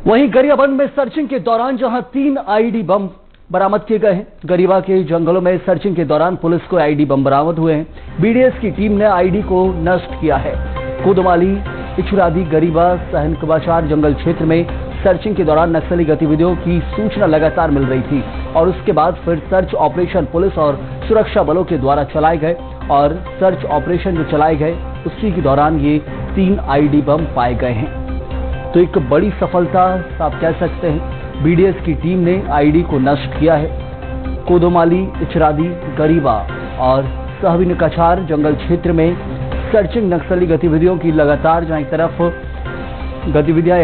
वहीं गरियाबंद में सर्चिंग के दौरान जहां 3 आईईडी बम बरामद किए गए हैं। गरीबा के जंगलों में सर्चिंग के दौरान पुलिस को आईईडी बम बरामद हुए हैं। बीडीएस की टीम ने आईईडी को नष्ट किया है। कोदमाली, इचरादी, गरीबा, सहनकबाचार जंगल क्षेत्र में सर्चिंग के दौरान नक्सली गतिविधियों की सूचना लगातार मिल रही थी और उसके बाद फिर सर्च ऑपरेशन पुलिस और सुरक्षा बलों के द्वारा चलाए गए और सर्च ऑपरेशन जो चलाए गए उसी के दौरान ये 3 आईईडी बम पाए गए हैं। तो एक बड़ी सफलता आप कह सकते हैं। बीडीएस की टीम ने आईईडी को नष्ट किया है। कोदमाली, इचरादी, गरीबा और सहनकबाचार जंगल क्षेत्र में सर्चिंग नक्सली गतिविधियों की लगातार जहां एक तरफ गतिविधियां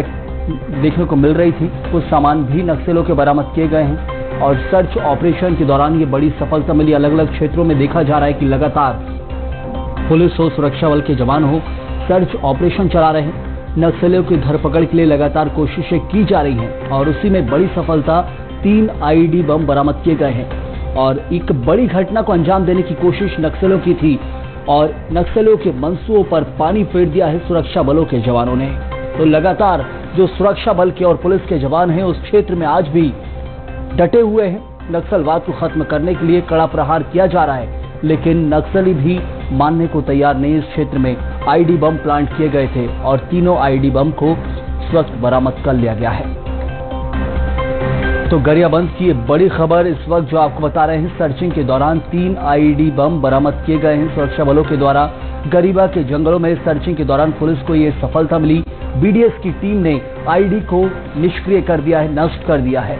देखने को मिल रही थी, कुछ सामान भी नक्सलियों के बरामद किए गए हैं और सर्च ऑपरेशन के दौरान ये बड़ी सफलता मिली। अलग अलग क्षेत्रों में देखा जा रहा है कि लगातार पुलिस हो, सुरक्षा बल के जवान हो, सर्च ऑपरेशन चला रहे हैं। नक्सलियों की धरपकड़ के लिए लगातार कोशिशें की जा रही हैं और उसी में बड़ी सफलता 3 आईईडी बम बरामद किए गए हैं और एक बड़ी घटना को अंजाम देने की कोशिश नक्सलियों की थी और नक्सलियों के मंसूबों पर पानी फेर दिया है सुरक्षा बलों के जवानों ने। तो लगातार जो सुरक्षा बल के और पुलिस के जवान हैं उस क्षेत्र में आज भी डटे हुए हैं। नक्सलवाद को खत्म करने के लिए कड़ा प्रहार किया जा रहा है, लेकिन नक्सली भी मानने को तैयार नहीं। इस क्षेत्र में आईईडी बम प्लांट किए गए थे और तीनों आईईडी बम को इस वक्त बरामद कर लिया गया है। तो गरियाबंद की ये बड़ी खबर इस वक्त जो आपको बता रहे हैं, सर्चिंग के दौरान 3 आईईडी बम बरामद किए गए हैं सुरक्षा बलों के द्वारा। गरीबा के जंगलों में सर्चिंग के दौरान पुलिस को ये सफलता मिली। बीडीएस की टीम ने आईईडी को निष्क्रिय कर दिया है, नष्ट कर दिया है।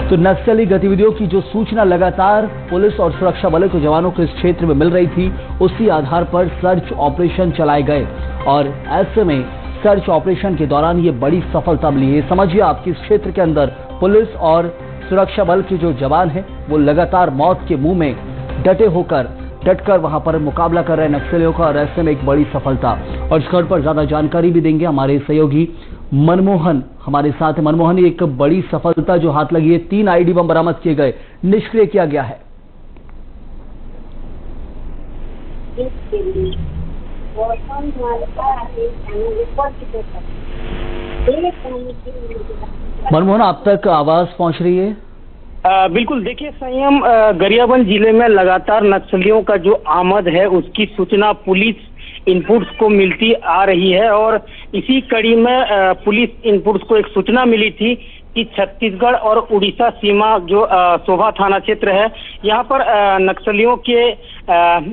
तो नक्सली गतिविधियों की जो सूचना लगातार पुलिस और सुरक्षा बलों के जवानों को इस क्षेत्र में मिल रही थी, उसी आधार पर सर्च ऑपरेशन चलाए गए और ऐसे में सर्च ऑपरेशन के दौरान ये बड़ी सफलता मिली है। समझिए आप कि इस क्षेत्र के अंदर पुलिस और सुरक्षा बल के जो जवान हैं वो लगातार मौत के मुंह में डटकर वहां पर मुकाबला कर रहे हैं नक्सलियों का और ऐसे में एक बड़ी सफलता। और इस खबर पर ज्यादा जानकारी भी देंगे हमारे सहयोगी मनमोहन हमारे साथ। मनमोहन, एक बड़ी सफलता जो हाथ लगी है, 3 आईईडी बम बरामद किए गए, निष्क्रिय किया गया है। मनमोहन, आप तक आवाज पहुंच रही है? बिल्कुल, देखिए संयम, गरियाबंद जिले में लगातार नक्सलियों का जो आमद है उसकी सूचना पुलिस इनपुट्स को मिलती आ रही है और इसी कड़ी में पुलिस इनपुट्स को एक सूचना मिली थी कि छत्तीसगढ़ और उड़ीसा सीमा जो शोभा थाना क्षेत्र है, यहाँ पर नक्सलियों के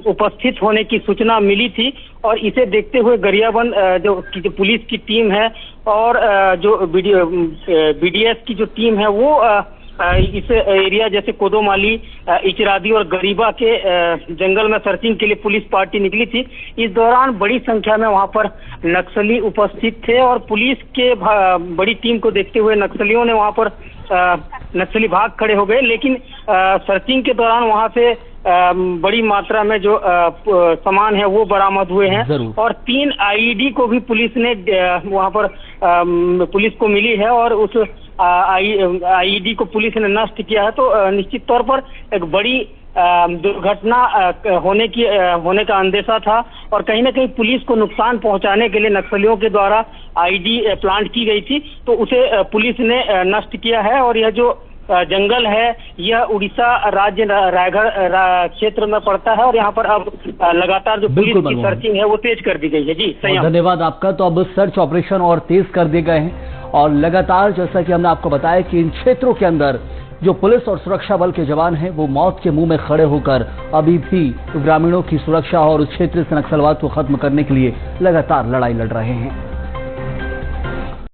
उपस्थित होने की सूचना मिली थी और इसे देखते हुए गरियाबंद जो पुलिस की टीम है और जो बीडीएस की जो टीम है वो इस एरिया जैसे कोदमाली, इचरादी और गरीबा के जंगल में सर्चिंग के लिए पुलिस पार्टी निकली थी। इस दौरान बड़ी संख्या में वहां पर नक्सली उपस्थित थे और पुलिस के बड़ी टीम को देखते हुए नक्सलियों ने वहां पर नक्सली भाग खड़े हो गए, लेकिन सर्चिंग के दौरान वहां से बड़ी मात्रा में जो सामान है वो बरामद हुए हैं और 3 आईईडी को भी पुलिस ने वहां पर पुलिस को मिली है और उस आईईडी को पुलिस ने नष्ट किया है। तो निश्चित तौर पर एक बड़ी दुर्घटना होने का अंदेशा था और कहीं ना कहीं पुलिस को नुकसान पहुंचाने के लिए नक्सलियों के द्वारा आईईडी प्लांट की गई थी, तो उसे पुलिस ने नष्ट किया है। और यह जो जंगल है यह उड़ीसा राज्य रायगढ़ क्षेत्र में पड़ता है और यहाँ पर अब लगातार जो पुलिस की सर्चिंग है वो तेज कर दी गई है। जी धन्यवाद आपका। तो अब सर्च ऑपरेशन और तेज कर दिए गए हैं और लगातार जैसा कि हमने आपको बताया कि इन क्षेत्रों के अंदर जो पुलिस और सुरक्षा बल के जवान हैं वो मौत के मुंह में खड़े होकर अभी भी ग्रामीणों की सुरक्षा और उस क्षेत्र से नक्सलवाद को खत्म करने के लिए लगातार लड़ाई लड़ रहे हैं।